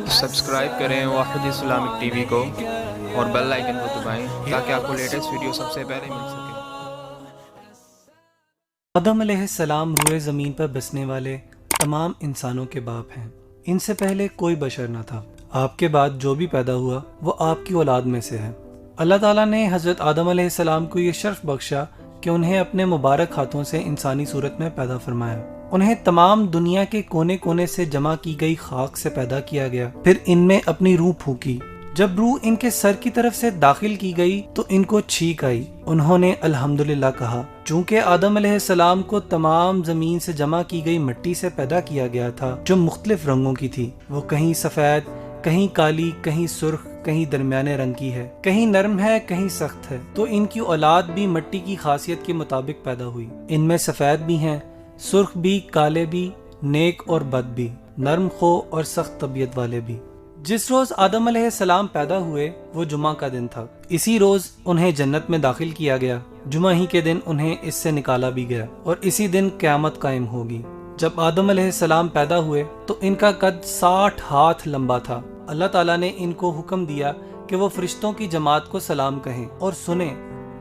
Subscribe करें वाहिद Islamic TV को और बेल आइकन को दबाएं ताकि आपको लेटेस्ट वीडियो सबसे पहले मिल सके। आदम अलैहिस्सलाम रूए ज़मीन पर बसने वाले तमाम इंसानों के बाप हैं। इनसे पहले कोई बशर न था। आपके बाद जो भी पैदा हुआ वो आपकी औलाद में से है। अल्लाह ताला ने हज़रत आदम अलैहिस्सलाम को ये शर्फ बख्शा कि उन्हें अपने मुबारक हाथों से इंसानी सूरत में पैदा फरमाया। उन्हें तमाम दुनिया के कोने कोने से जमा की गई खाक से पैदा किया गया। फिर इनमें अपनी रूह फूकी। जब रूह इनके सर की तरफ से दाखिल की गई तो इनको छींक आई। उन्होंने अल्हम्दुलिल्लाह कहा। चूंकि आदम अलैहिस्सलाम को तमाम जमीन से जमा की गई मिट्टी से पैदा किया गया था जो मुख्तलिफ रंगों की थी, वो कहीं सफेद, कहीं काली, कहीं सुर्ख, कहीं दरमियाने रंग की है, कहीं नरम है, कहीं सख्त है, तो इनकी औलाद भी मिट्टी की खासियत के मुताबिक पैदा हुई। इनमें सफेद भी हैं, सुर्ख भी, काले भी, नेक और बद भी, नरम खो और सख्त तबीयत वाले भी। जिस रोज आदम अलैहिस्सलाम पैदा हुए वो जुमा का दिन था। इसी रोज उन्हें जन्नत में दाखिल किया गया। जुमा ही के दिन उन्हें इससे निकाला भी गया और इसी दिन क़यामत कायम होगी। जब आदम अलैहिस्सलाम पैदा हुए तो इनका कद 60 हाथ लंबा था। अल्लाह ताला ने इनको हुक्म दिया कि वो फरिश्तों की जमात को सलाम कहें और सुने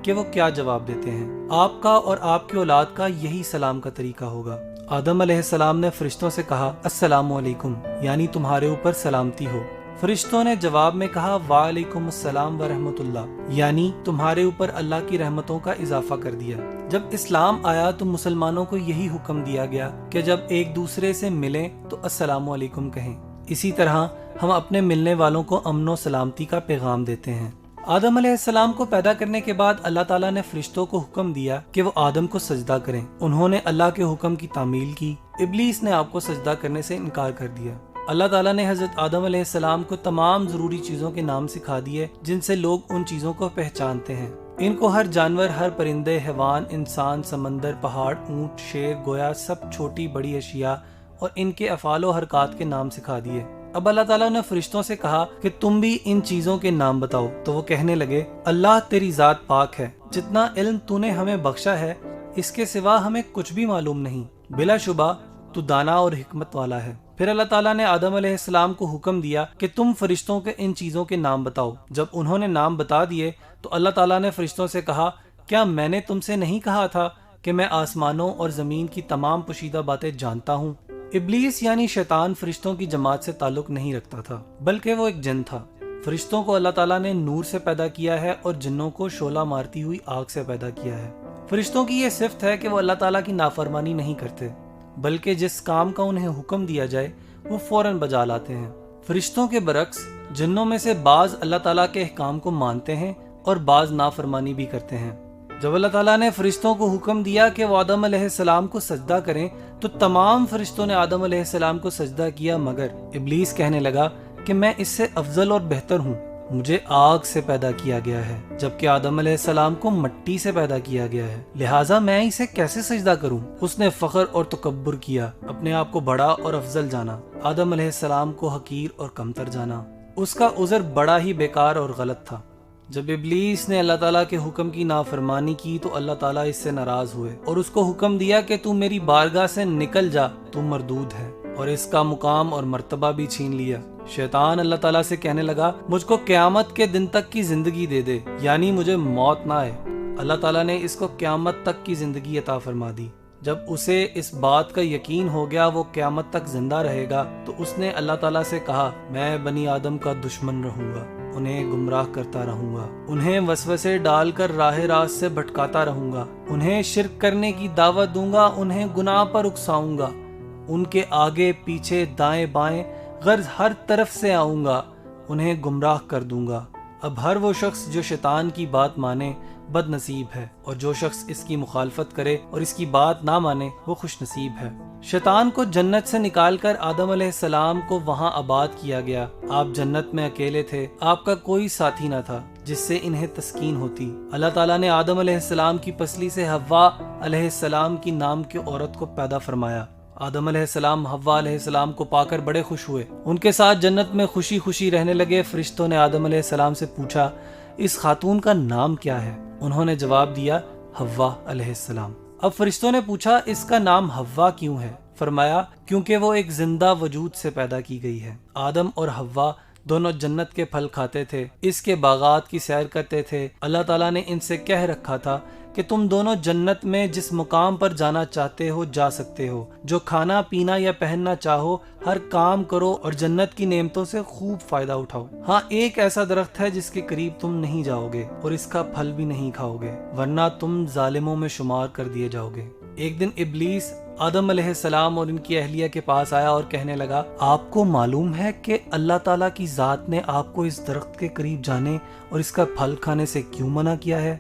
कि वो क्या जवाब देते हैं। आपका और आपकी औलाद का यही सलाम का तरीका होगा। आदम अलैहिस्सलाम ने फरिश्तों से कहा, अस्सलामु अलैकुम, यानी तुम्हारे ऊपर सलामती हो। फरिश्तों ने जवाब में कहा, वालेकुम अस्सलाम व रहमतुल्लाह, यानी तुम्हारे ऊपर अल्लाह की रहमतों का इजाफा कर दिया। जब इस्लाम आया तो मुसलमानों को यही हुक्म दिया गया कि जब एक दूसरे से मिलें तो अस्सलामु अलैकुम कहें। इसी तरह हम अपने मिलने वालों को अमन और सलामती का पैगाम देते हैं। आदम अलैहिस्सलाम को पैदा करने के बाद अल्लाह ताला ने फरिश्तों को हुक्म दिया कि वो आदम को सजदा करें। उन्होंने अल्लाह के हुक्म की तामील की। इब्लीस ने आपको सजदा करने से इनकार कर दिया। अल्लाह ताला ने हजरत आदम अलैहिस्सलाम को तमाम जरूरी चीजों के नाम सिखा दिए जिनसे लोग उन चीजों को पहचानते हैं। इनको हर जानवर, हर परिंदे, हैवान, इंसान, समंदर, पहाड़, ऊंट, शेर, गोया, सब छोटी बड़ी अशिया और इनके अफालो हरकात के नाम सिखा दिए। अब अल्लाह ताला ने फरिश्तों से कहा कि तुम भी इन चीजों के नाम बताओ। तो वो कहने लगे, अल्लाह तेरी जात पाक है, जितना इल्म तूने हमें बख्शा है इसके सिवा हमें कुछ भी मालूम नहीं। बिलाशुबा तू दाना और हिकमत वाला है। फिर अल्लाह ताला ने आदम अलैहिस्सलाम को हुक्म दिया कि तुम फरिश्तों के इन चीजों के नाम बताओ। जब उन्होंने नाम बता दिए तो अल्लाह ताला ने फरिश्तों से कहा, क्या मैंने तुमसे नहीं कहा था कि मैं आसमानों और जमीन की तमाम पोशीदा बातें जानता हूँ। इब्लीस यानी शैतान फरिश्तों की जमात से ताल्लुक नहीं रखता था, बल्कि वो एक जिन था। फरिश्तों को अल्लाह ताला ने नूर से पैदा किया है और जिन्नों को शोला मारती हुई आग से पैदा किया है। फरिश्तों की ये सिफ्त है कि वो अल्लाह ताला की नाफरमानी नहीं करते, बल्कि जिस काम का उन्हें हुक्म दिया जाए वो फौरन बजा लाते हैं। फरिश्तों के बरक्स जिन्नों में से बाज अल्लाह ताला के अहकाम को मानते हैं और बाज नाफरमानी भी करते हैं। जब अल्लाह ताला ने फरिश्तों को हुक्म दिया कि वो आदम अलैहिस्सलाम को सजदा करें तो तमाम फरिश्तों ने आदम अलैहिस्सलाम को सजदा किया, मगर इब्लीस कहने लगा कि मैं इससे अफजल और बेहतर हूँ, मुझे आग से पैदा किया गया है जबकि आदम अलैहिस्सलाम को मिट्टी से पैदा किया गया है, लिहाजा मैं इसे कैसे सजदा करूं। उसने फख्र और तकब्बुर किया, अपने आप को बड़ा और अफजल जाना, आदम अलैहिस्सलाम को हकीर और कमतर जाना। उसका उज़र बड़ा ही बेकार और गलत था। जब इब्लीस ने अल्लाह ताला के हुक्म की नाफरमानी की तो अल्लाह ताला इससे नाराज हुए और उसको हुक्म दिया कि तू मेरी बारगाह से निकल जा, तू मरदूद है, और इसका मुकाम और मर्तबा भी छीन लिया। शैतान अल्लाह ताला से कहने लगा, मुझको क़यामत के दिन तक की जिंदगी दे दे, यानी मुझे मौत ना आए। अल्लाह ताला ने इसको क़यामत तक की जिंदगी अता फरमा दी। जब उसे इस बात का यकीन हो गया वो क़यामत तक जिंदा रहेगा तो उसने अल्लाह ताला से कहा, मैं बनी आदम का दुश्मन रहूंगा, उन्हें गुमराह करता रहूंगा, उन्हें वसवसे डालकर राह रास्त से भटकाता रहूंगा, उन्हें शिर्क करने की दावत दूंगा, उन्हें गुनाह पर उकसाऊंगा, उनके आगे पीछे दाएं बाएं गर्ज हर तरफ से आऊंगा, उन्हें गुमराह कर दूंगा। अब हर वो शख्स जो शैतान की बात माने बदनसीब है और जो शख्स इसकी मुखालफत करे और इसकी बात ना माने वो खुश नसीब है। शैतान को जन्नत से निकालकर आदम अलैहिस्सलाम को वहाँ आबाद किया गया। आप जन्नत में अकेले थे, आपका कोई साथी न था जिससे इन्हें तस्कीन होती। अल्लाह ताला ने आदम अलैहिस्सलाम की पसली से हव्वा अलैहिस्सलाम की नाम की औरत को पैदा फरमाया। आदम अलैहिस्सलाम हव्वा अलैहिस्सलाम को पाकर बड़े खुश हुए, उनके साथ जन्नत में खुशी खुशी रहने लगे। फरिश्तों ने आदम अलैहिस्सलाम से पूछा, इस खातून का नाम क्या है? उन्होंने जवाब दिया, हव्वा अलैहिस्सलाम। अब फरिश्तों ने पूछा, इसका नाम हव्वा क्यों है? فرمایا کیونکہ وہ ایک زندہ وجود سے پیدا کی گئی ہے۔ آدم اور حوا دونوں جنت کے پھل کھاتے تھے، اس کے باغات کی سیر کرتے تھے۔ اللہ تعالیٰ نے ان سے کہہ رکھا تھا کہ تم دونوں جنت میں جس مقام پر جانا چاہتے ہو جا سکتے ہو، جو کھانا پینا یا پہننا چاہو ہر کام کرو اور جنت کی نعمتوں سے خوب فائدہ اٹھاؤ۔ ہاں ایک ایسا درخت ہے جس کے قریب تم نہیں جاؤ گے اور اس کا پھل بھی نہیں کھاؤ گے، ورنہ تم ظالموں میں شمار کر دیے جاؤ گے۔ ایک دن ابلیس آدم علیہ السلام اور ان کی اہلیہ کے پاس آیا اور کہنے لگا، آپ کو معلوم ہے کہ اللہ تعالیٰ کی ذات نے آپ کو اس درخت کے قریب جانے اور اس کا پھل کھانے سے کیوں منع کیا ہے؟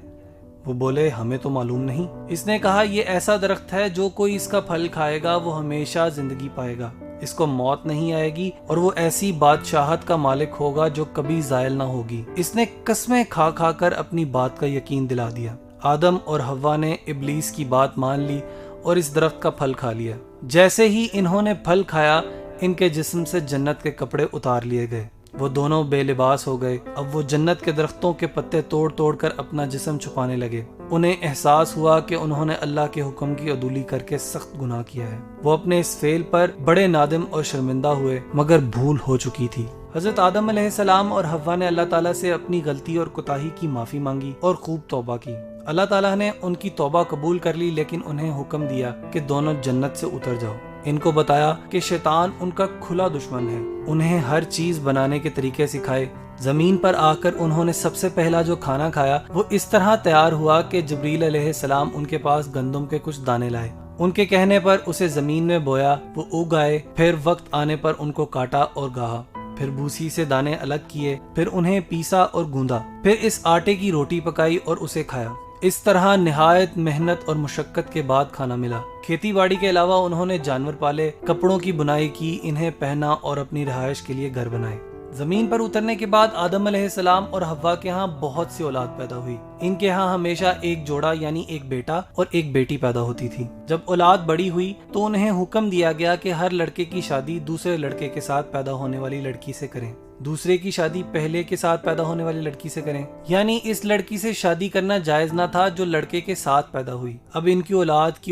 وہ بولے، ہمیں تو معلوم نہیں۔ اس نے کہا، یہ ایسا درخت ہے جو کوئی اس کا پھل کھائے گا وہ ہمیشہ زندگی پائے گا، اس کو موت نہیں آئے گی اور وہ ایسی بادشاہت کا مالک ہوگا جو کبھی زائل نہ ہوگی۔ اس نے قسمیں کھا کھا کر اپنی بات کا یقین دلا دیا۔ آدم اور حوا نے ابلیس کی بات مان لی اور اس درخت کا پھل کھا لیا۔ جیسے ہی انہوں نے پھل کھایا، ان کے جسم سے جنت کے کپڑے اتار لیے گئے، وہ دونوں بے لباس ہو گئے۔ اب وہ جنت کے درختوں کے پتے توڑ توڑ کر اپنا جسم چھپانے لگے۔ انہیں احساس ہوا کہ انہوں نے اللہ کے حکم کی عدولی کر کے سخت گناہ کیا ہے۔ وہ اپنے اس فعل پر بڑے نادم اور شرمندہ ہوئے، مگر بھول ہو چکی تھی۔ حضرت آدم علیہ السلام اور حوا نے اللہ تعالیٰ سے اپنی غلطی اور کوتاہی کی معافی مانگی اور خوب توبہ کی۔ اللہ تعالیٰ نے ان کی توبہ قبول کر لی، لیکن انہیں حکم دیا کہ دونوں جنت سے اتر جاؤ۔ ان کو بتایا کہ شیطان ان کا کھلا دشمن ہے، انہیں ہر چیز بنانے کے طریقے سکھائے۔ زمین پر آ کر انہوں نے سب سے پہلا جو کھانا کھایا وہ اس طرح تیار ہوا کہ جبریل علیہ السلام ان کے پاس گندم کے کچھ دانے لائے۔ ان کے کہنے پر اسے زمین میں بویا، وہ اگ آئے۔ پھر وقت آنے پر ان کو کاٹا اور گاہا، پھر بھوسی سے دانے الگ کیے، پھر انہیں پیسا اور گوندا، پھر اس آٹے کی روٹی پکائی اور اسے کھایا۔ اس طرح نہایت محنت اور مشقت کے بعد کھانا ملا۔ کھیتی باڑی کے علاوہ انہوں نے جانور پالے، کپڑوں کی بنائی کی، انہیں پہنا اور اپنی رہائش کے لیے گھر بنائے۔ زمین پر اترنے کے بعد آدم علیہ السلام اور حوا کے ہاں بہت سی اولاد پیدا ہوئی۔ ان کے ہاں ہمیشہ ایک جوڑا یعنی ایک بیٹا اور ایک بیٹی پیدا ہوتی تھی۔ جب اولاد بڑی ہوئی تو انہیں حکم دیا گیا کہ ہر لڑکے کی شادی دوسرے لڑکے کے ساتھ پیدا ہونے والی لڑکی سے کریں، دوسرے کی شادی پہلے کے ساتھ پیدا ہونے والی لڑکی سے کریں، یعنی اس لڑکی سے شادی کرنا جائز نہ تھا جو لڑکے کے ساتھ پیدا ہوئی۔ اب ان کی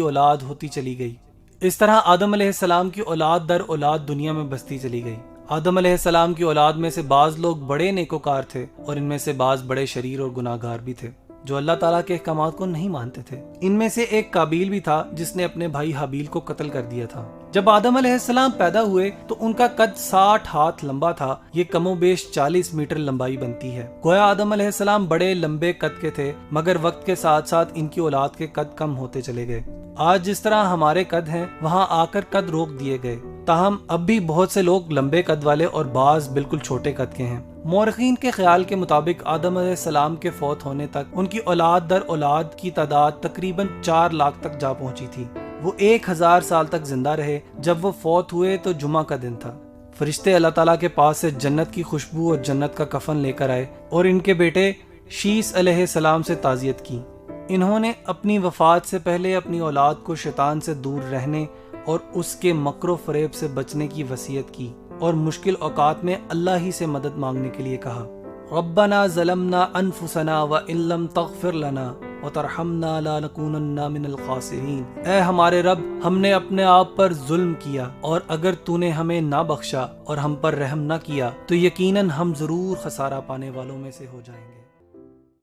اولاد ہوتی چلی گئی۔ اس طرح آدم علیہ السلام کی اولاد در اولاد دنیا میں بستی چلی گئی۔ آدم علیہ السلام کی اولاد میں سے بعض لوگ بڑے نیکوکار تھے اور ان میں سے بعض بڑے شریر اور گناہ گار بھی تھے جو اللہ تعالیٰ کے احکامات کو نہیں مانتے تھے۔ ان میں سے ایک قابیل بھی تھا جس نے اپنے بھائی حابیل کو قتل کر دیا تھا۔ جب آدم علیہ السلام پیدا ہوئے تو ان کا قد 60 ہاتھ لمبا تھا، یہ کم و بیش 40 میٹر لمبائی بنتی ہے۔ گویا آدم علیہ السلام بڑے لمبے قد کے تھے، مگر وقت کے ساتھ ساتھ ان کی اولاد کے قد کم ہوتے چلے گئے۔ آج جس طرح ہمارے قد ہیں وہاں آ کر قد روک دیے گئے، تاہم اب بھی بہت سے لوگ لمبے قد والے اور بعض بالکل چھوٹے قد کے ہیں۔ مورخین کے خیال کے مطابق آدم علیہ السلام کے فوت ہونے تک ان کی اولاد در اولاد کی تعداد تقریباً 4 لاکھ تک جا پہنچی تھی۔ وہ 1000 سال تک زندہ رہے۔ جب وہ فوت ہوئے تو جمعہ کا دن تھا۔ فرشتے اللہ تعالیٰ کے پاس سے جنت کی خوشبو اور جنت کا کفن لے کر آئے اور ان کے بیٹے شیس علیہ السلام سے تعزیت کی۔ انہوں نے اپنی وفات سے پہلے اپنی اولاد کو شیطان سے دور رہنے اور اس کے مکر و فریب سے بچنے کی وصیت کی اور مشکل اوقات میں اللہ ہی سے مدد مانگنے کے لیے کہا، ربنا ظلمنا انفسنا وان لم تغفر لنا وترحمنا لنکونن من الخاسرین۔ اے ہمارے رب، ہم نے اپنے آپ پر ظلم کیا اور اگر تو نے ہمیں نہ بخشا اور ہم پر رحم نہ کیا تو یقیناً ہم ضرور خسارہ پانے والوں میں سے ہو جائیں گے۔